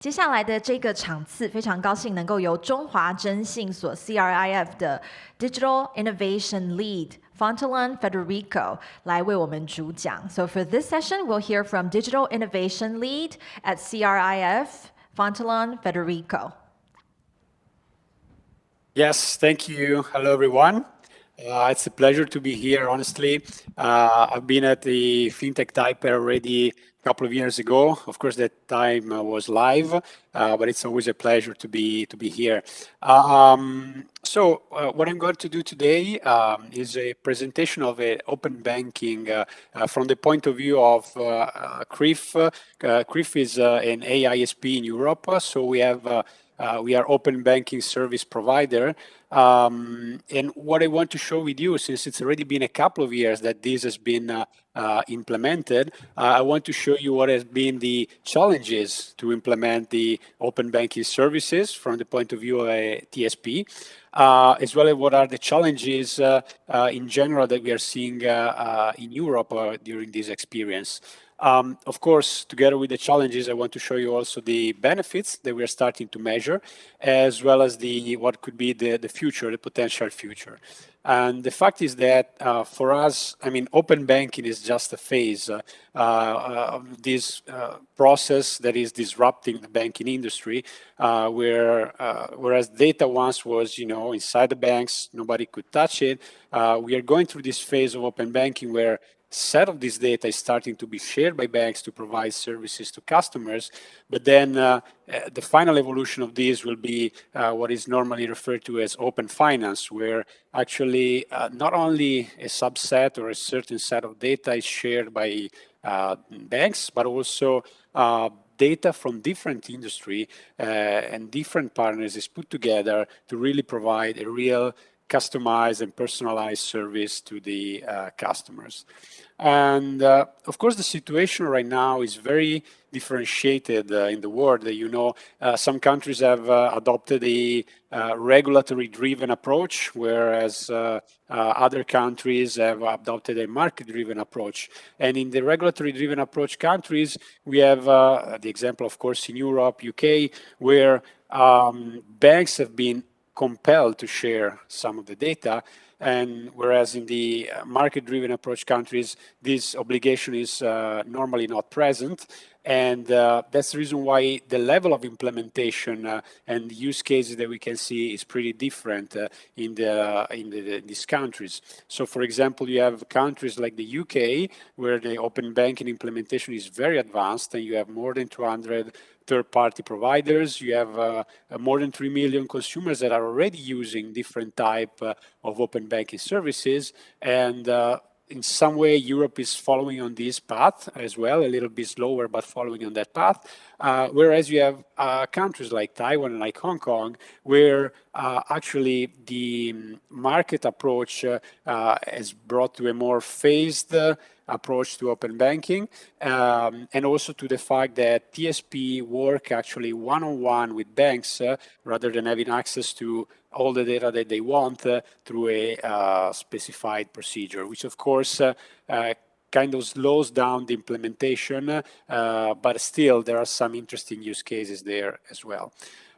接下来的这个场次，非常高兴能够由中华征信所 CRIF 的 Digital Innovation Lead Fontolan Federico 来为我们主讲。So for this session, we'll hear from Digital Innovation Lead at CRIF, Fontolan Federico. Yes, thank you. Hello, everyone. It's a pleasure to be here, honestly. I've been at the FinTech Taipei already a couple of years ago. Of course, that time was live, but it's always a pleasure to be here. So what I'm going to do today is a presentation of open banking from the point of view of CRIF. CRIF is an AISP in Europe, so we are open banking service provider. And what I want to show with you, since it's already been a couple of years that this has been implemented, I want to show you what has been the challenges to implement the open banking services from the point of view of a TSP, as well as what are the challenges in general that we are seeing in Europe during this experience. Of course, together with the challenges, I want to show you also the benefits that we are starting to measure, as well as what could be the future, the potential future. And the fact is that for us, I mean, open banking is just a phase of this process that is disrupting the banking industry, whereas data once was, inside the banks, nobody could touch it. We are going through this phase of open banking where set of this data is starting to be shared by banks to provide services to customers, but then the final evolution of this will be what is normally referred to as open finance, where actually not only a subset or a certain set of data is shared by banks, but also data from different industry and different partners is put together to really provide a real customized and personalized service to the customers. And of course, the situation right now is very differentiated in the world. Some countries have adopted a regulatory-driven approach, whereas other countries have adopted a market-driven approach. And in the regulatory-driven approach countries, we have the example, of course, in Europe, UK, where banks have been compelled to share some of the data, and whereas in the market-driven approach countries, this obligation is normally not present. And that's the reason why the level of implementation and use cases that we can see is pretty different in these countries. So, for example, you have countries like the UK, where the open banking implementation is very advanced, and you have more than 200 third-party providers. You have more than 3 million consumers that are already using different type of open banking services. And in some way, Europe is following on this path as well, a little bit slower, but following on that path. Whereas you have countries like Taiwan and like Hong Kong, where actually the market approach has brought to a more phased approach to open banking, and also to the fact that TSP work actually one-on-one with banks rather than having access to all the data that they want through a specified procedure, which of course kind of slows down the implementation, but still there are some interesting use cases there as well.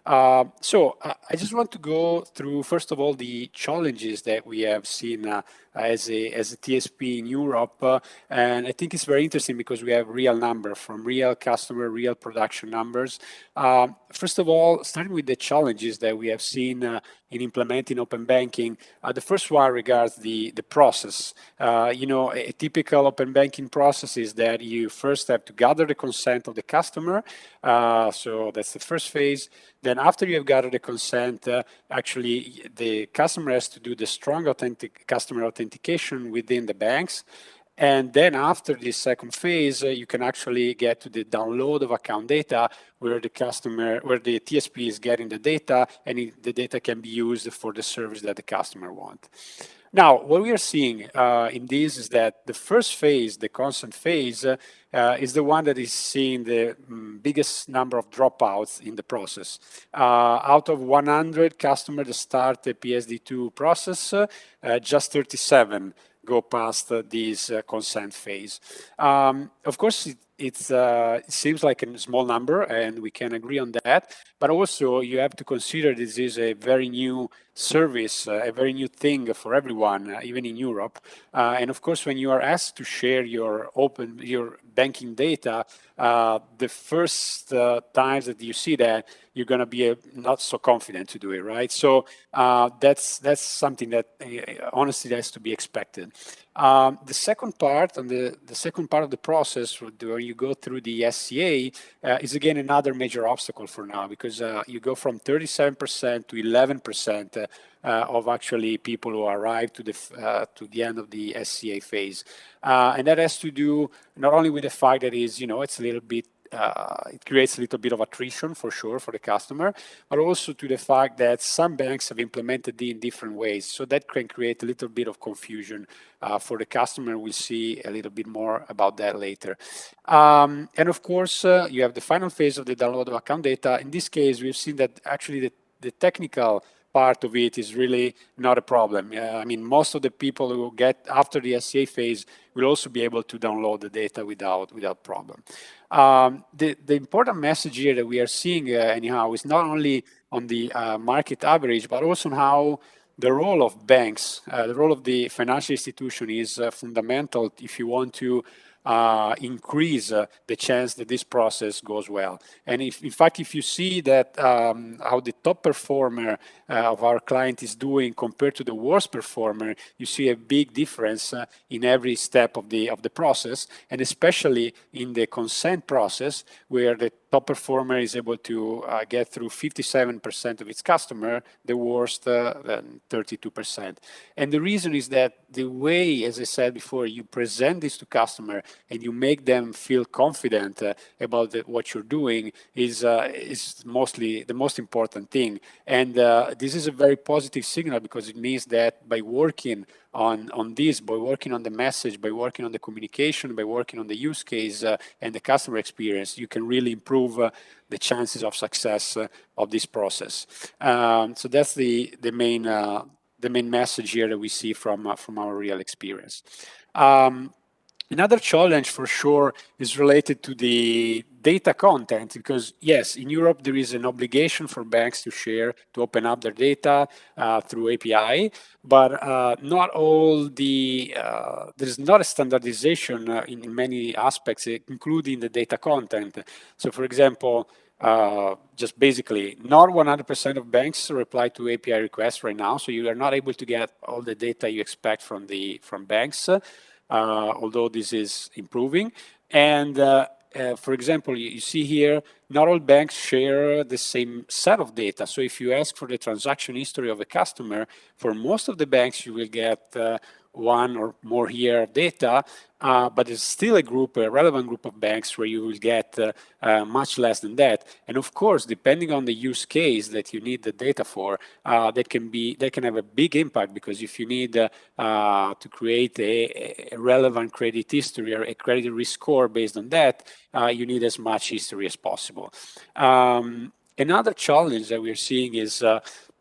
So I just want to go through, first of all, the challenges that we have seen as a TSP in Europe. And I think it's very interesting because we have real number from real customer, real production numbers. First of all, starting with the challenges that we have seen in implementing open banking, the first one regards the process. A typical open banking process is that you first have to gather the consent of the customer. So that's the first phase. Then after you have gathered the consent, actually the customer has to do the strong customer authentication within the banks. And then after this second phase, you can actually get to the download of account data where the TSP is getting the data, and the data can be used for the service that the customer wants. Now, what we are seeing in this is that the first phase, the consent phase, is the one that is seeing the biggest number of dropouts in the process. Out of 100 customers that start the PSD2 process, just 37 go past this consent phase. Of course, it seems like a small number, and we can agree on that. But also, you have to consider this is a very new service, a very new thing for everyone, even in Europe. And of course, when you are asked to share your banking data, the first times that you see that, you're going to be not so confident to do it, right? So that's something that honestly has to be expected. The second part, the second part of the process, where you go through the SCA, is again another major obstacle for now, because you go from 37% to 11% of actually people who arrive to the end of the SCA phase, and that has to do not only with the fact that it's a little bit. It creates a little bit of attrition for sure for the customer, but also to the fact that some banks have implemented it in different ways. So that can create a little bit of confusion for the customer. We'll see a little bit more about that later. And of course, you have the final phase of the download of account data. In this case, we've seen that actually the technical part of it is really not a problem. I mean, most of the people who get after the SCA phase will also be able to download the data without problem. The important message here that we are seeing anyhow is not only on the market average, but also on how the role of banks, the role of the financial institution is fundamental if you want to increase the chance that this process goes well. And in fact, if you see that how the top performer of our client is doing compared to the worst performer, you see a big difference in every step of the process, and especially in the consent process, where the top performer is able to get through 57% of its customer, the worst 32%. And the reason is that the way, as I said before, you present this to customer and you make them feel confident about what you're doing is mostly the most important thing. And this is a very positive signal, because it means that by working on this, by working on the message, by working on the communication, by working on the use case and the customer experience, you can really improve the chances of success of this process. So that's the main message here that we see from our real experience. Another challenge for sure is related to the data content, because yes, in Europe there is an obligation for banks to open up their data through API, but not all there's not a standardization in many aspects, including the data content. So for example, just basically, not 100% of banks reply to API requests right now, so you are not able to get all the data you expect from banks. Although this is improving. And for example, you see here, not all banks share the same set of data. So if you ask for the transaction history of a customer, for most of the banks, you will get one or more year of data, but there's still a relevant group of banks where you will get much less than that. And of course, depending on the use case that you need the data for, that can have a big impact, because if you need to create a relevant credit history or a credit risk score based on that, you need as much history as possible. Another challenge that we're seeing is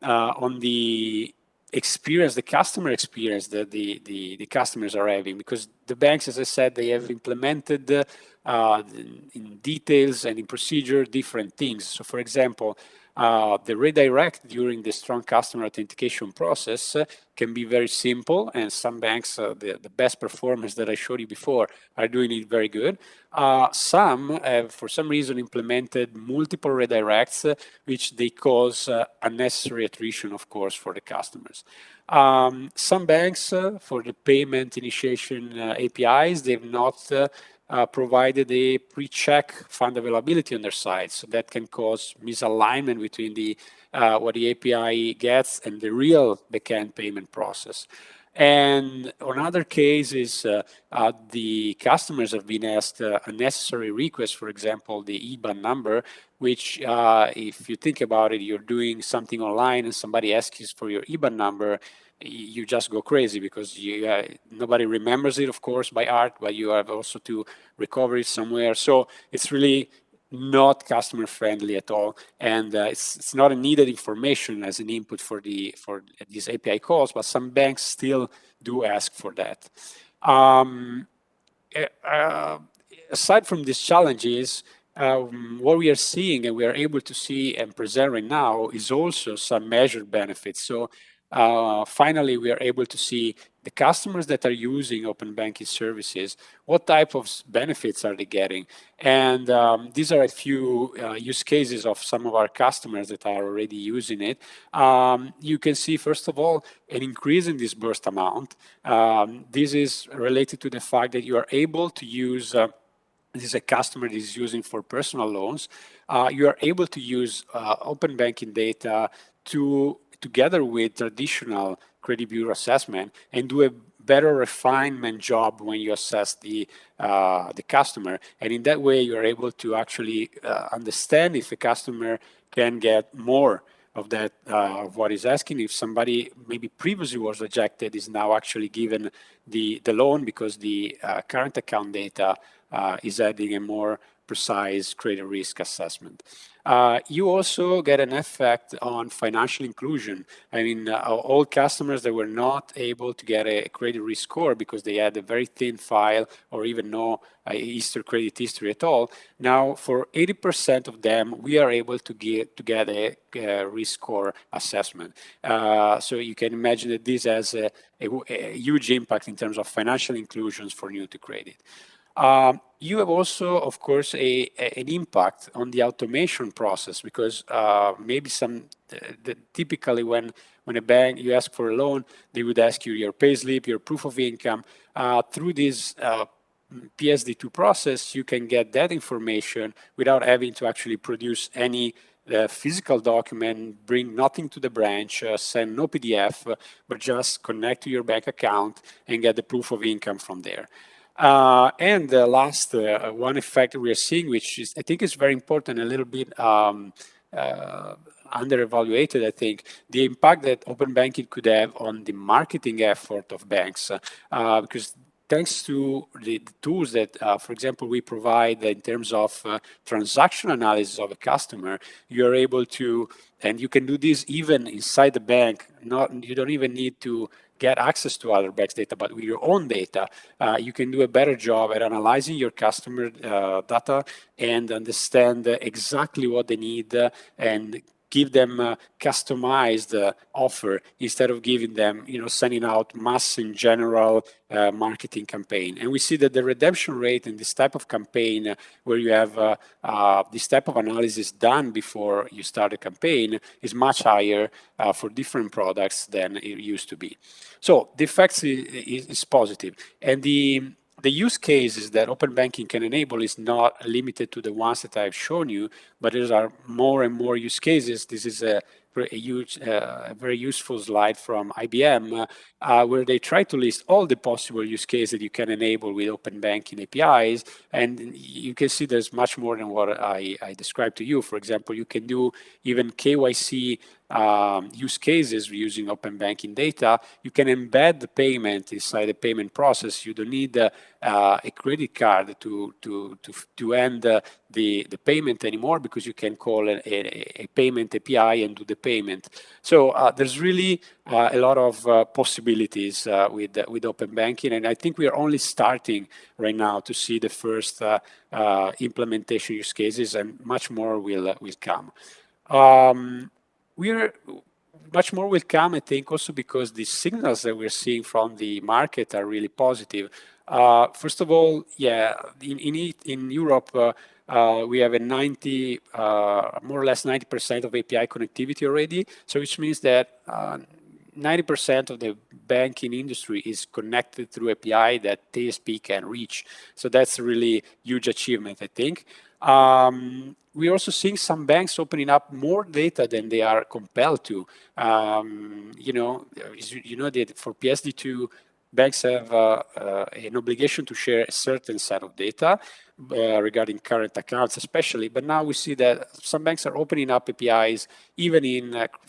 on the experience, the customer experience that the customers are having, because the banks, as I said, they have implemented in details and in procedure different things. So for example, the redirect during the strong customer authentication process can be very simple, and some banks, the best performers that I showed you before, are doing it very good. Some have, for some reason, implemented multiple redirects, which they cause unnecessary attrition, of course, for the customers. Some banks, for the payment initiation APIs, they've not provided a pre-check fund availability on their side, so that can cause misalignment between what the API gets and the real backend payment process. And another case is the customers have been asked unnecessary requests, for example, the IBAN number, which if you think about it, you're doing something online and somebody asks you for your IBAN number, you just go crazy, because nobody remembers it, of course, by heart, but you have also to recover it somewhere. So it's really not customer friendly at all, and it's not a needed information as an input for these API calls, but some banks still do ask for that. aside from these challenges, what we are seeing and we are able to see and present right now is also some measured benefits. So finally, we are able to see the customers that are using open banking services, what type of benefits are they getting? And these are a few use cases of some of our customers that are already using it. You can see, first of all, an increase in disbursed amount. This is related to the fact that you are able to use this is a customer that is using for personal loans. You are able to use open banking data together with traditional credit bureau assessment and do a better refinement job when you assess the customer. And in that way, you're able to actually understand if a customer can get more of that, of what is asking. If somebody maybe previously was rejected, is now actually given the loan because the current account data is adding a more precise credit risk assessment. You also get an effect on financial inclusion. I mean, all customers that were not able to get a credit risk score because they had a very thin file or even no credit history at all. Now, for 80% of them, we are able to get a risk score assessment. So you can imagine that this has a huge impact in terms of financial inclusions for new to credit. You have also, of course, an impact on the automation process because maybe typically when a bank, you ask for a loan, they would ask you your payslip, your proof of income. Through this PSD2 process, you can get that information without having to actually produce any physical document, bring nothing to the branch, send no PDF, but just connect to your bank account and get the proof of income from there. And the last one effect we are seeing, which is, I think is very important, a little bit under-evaluated, I think, the impact that open banking could have on the marketing effort of banks. Because thanks to the tools that, for example, we provide in terms of transaction analysis of a customer, you're able to, and you can do this even inside the bank, you don't even need to get access to other banks' data, but with your own data, you can do a better job at analyzing your customer data and understand exactly what they need and give them a customized offer instead of giving them, sending out mass in general marketing campaign. And we see that the redemption rate in this type of campaign, where you have this type of analysis done before you start a campaign, is much higher for different products than it used to be. So the effects is positive. And the use cases that open banking can enable is not limited to the ones that I've shown you, but there are more and more use cases. This is a very useful slide from IBM, where they try to list all the possible use cases that you can enable with open banking APIs. And you can see there's much more than what I described to you. For example, you can do even KYC use cases using open banking data. You can embed the payment inside the payment process. You don't need a credit card to end the payment anymore because you can call a payment API and do the payment. So there's really a lot of possibilities with open banking, and I think we are only starting right now to see the first implementation use cases, and much more will come. Much more will come, I think, also because the signals that we're seeing from the market are really positive. First of all, in Europe, we have a more or less 90% of API connectivity already. So which means that 90% of the banking industry is connected through API that TSP can reach. So that's a really huge achievement, I think. We're also seeing some banks opening up more data than they are compelled to. That for PSD2, banks have an obligation to share a certain set of data regarding current accounts especially, but now we see that some banks are opening up APIs even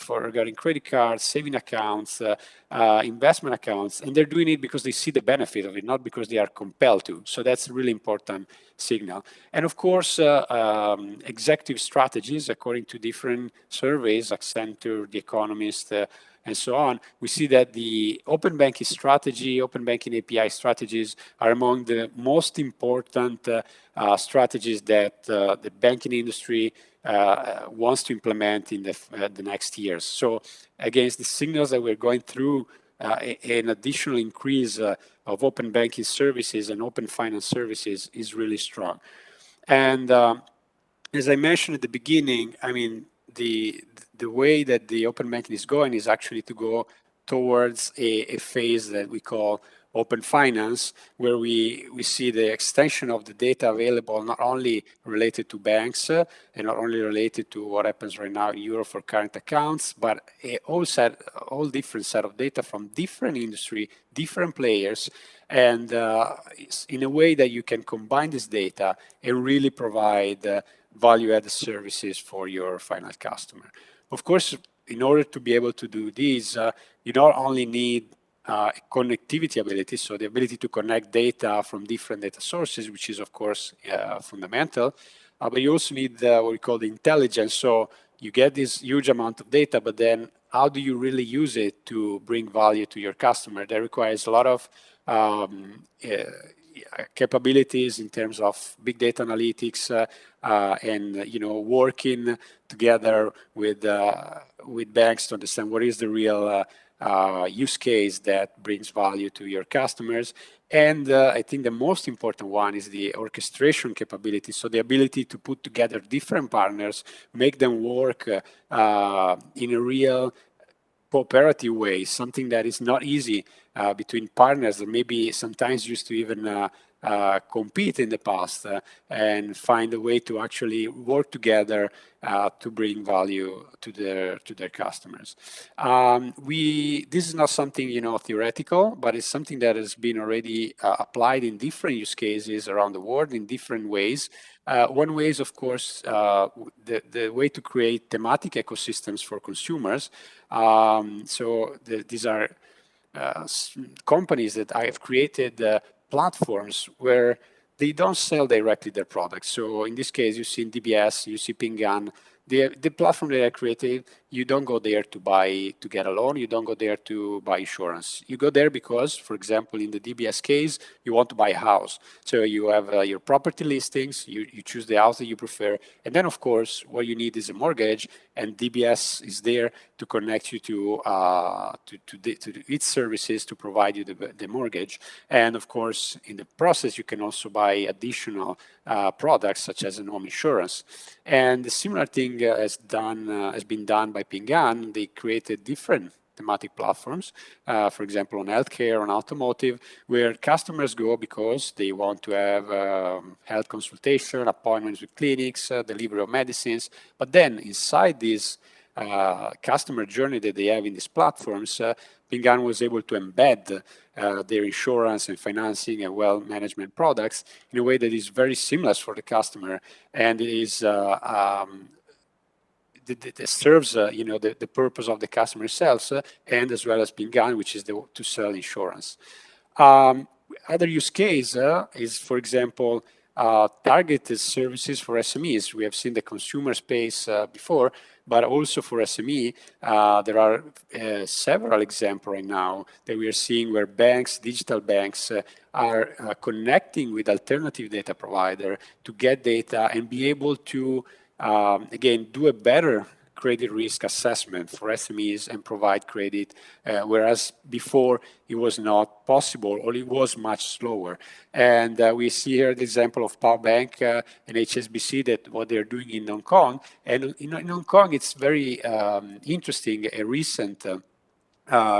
regarding credit cards, saving accounts, investment accounts, and they're doing it because they see the benefit of it, not because they are compelled to. So that's a really important signal. And of course, executive strategies, according to different surveys, Accenture, The Economist, and so on, we see that the open banking strategy, open banking API strategies are among the most important strategies that the banking industry wants to implement in the next years. So against the signals that we're going through, an additional increase of open banking services and open finance services is really strong. And as I mentioned at the beginning, I mean, the way that the open banking is going is actually to go towards a phase that we call open finance, where we see the extension of the data available, not only related to banks and not only related to what happens right now in Europe for current accounts, but a whole different set of data from different industry, different players, and in a way that you can combine this data and really provide value-added services for your final customer. Of course, in order to be able to do this, you not only need connectivity ability, so the ability to connect data from different data sources, which is of course fundamental, but you also need what we call the intelligence. So you get this huge amount of data, but then how do you really use it to bring value to your customer? That requires a lot of capabilities in terms of big data analytics and working together with banks to understand what is the real use case that brings value to your customers. And I think the most important one is the orchestration capability. So the ability to put together different partners, make them work in a real cooperative way, something that is not easy between partners that maybe sometimes used to even compete in the past and find a way to actually work together to bring value to their customers. This is not something theoretical, but it's something that has been already applied in different use cases around the world in different ways. One way is, of course, the way to create thematic ecosystems for consumers. These are companies that I have created platforms where they don't sell directly their products. So in this case, you see in DBS, you see Pingan, the platform that I created, you don't go there to get a loan, you don't go there to buy insurance. You go there because, for example, in the DBS case, you want to buy a house. So you have your property listings, you choose the house that you prefer, and then of course, what you need is a mortgage, and DBS is there to connect you to its services to provide you the mortgage. And of course, in the process, you can also buy additional products such as an home insurance. And the similar thing has been done by Pingan. They created different thematic platforms, for example, on healthcare, on automotive, where customers go because they want to have health consultation, appointments with clinics, delivery of medicines. But then inside this customer journey that they have in these platforms, Pingan was able to embed their insurance and financing and wealth management products in a way that is very seamless for the customer, and it is that serves the purpose of the customer themselves and as well as Pingan, which is to sell insurance. Other use case is, for example, targeted services for SMEs. We have seen the consumer space before, but also for SME, there are several examples right now that we are seeing where banks, digital banks, are connecting with alternative data provider to get data and be able to again, do a better credit risk assessment for SMEs and provide credit, whereas before it was not possible or it was much slower. And we see here the example of Power Bank and HSBC, that what they're doing in Hong Kong. And in Hong Kong, it's very interesting, a recent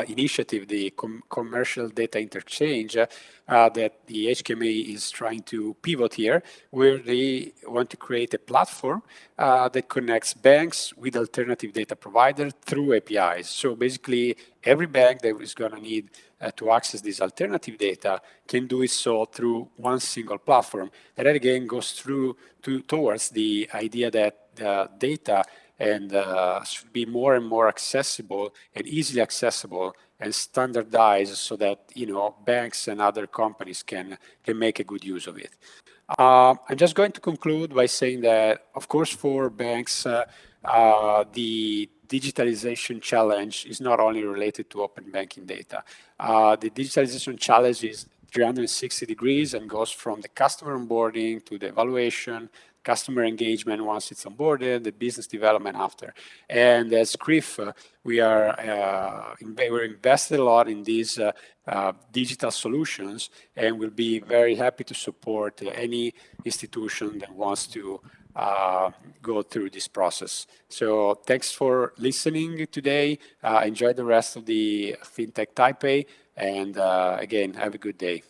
initiative, the commercial data interchange, that the HKMA is trying to pivot here, where they want to create a platform that connects banks with alternative data providers through APIs. So basically, every bank that is going to need to access this alternative data can do it so through one single platform. And that again goes towards the idea that data and should be more and more accessible and easily accessible and standardized so that banks and other companies can make a good use of it. I'm just going to conclude by saying that, of course, for banks, the digitalization challenge is not only related to open banking data. The digitalization challenge is 360 degrees and goes from the customer onboarding to the evaluation, customer engagement once it's onboarded, the business development after. And as CRIF, we're invested a lot in these digital solutions, and we'll be very happy to support any institution that wants to go through this process. So thanks for listening today. Enjoy the rest of the FinTech Taipei, and again, have a good day.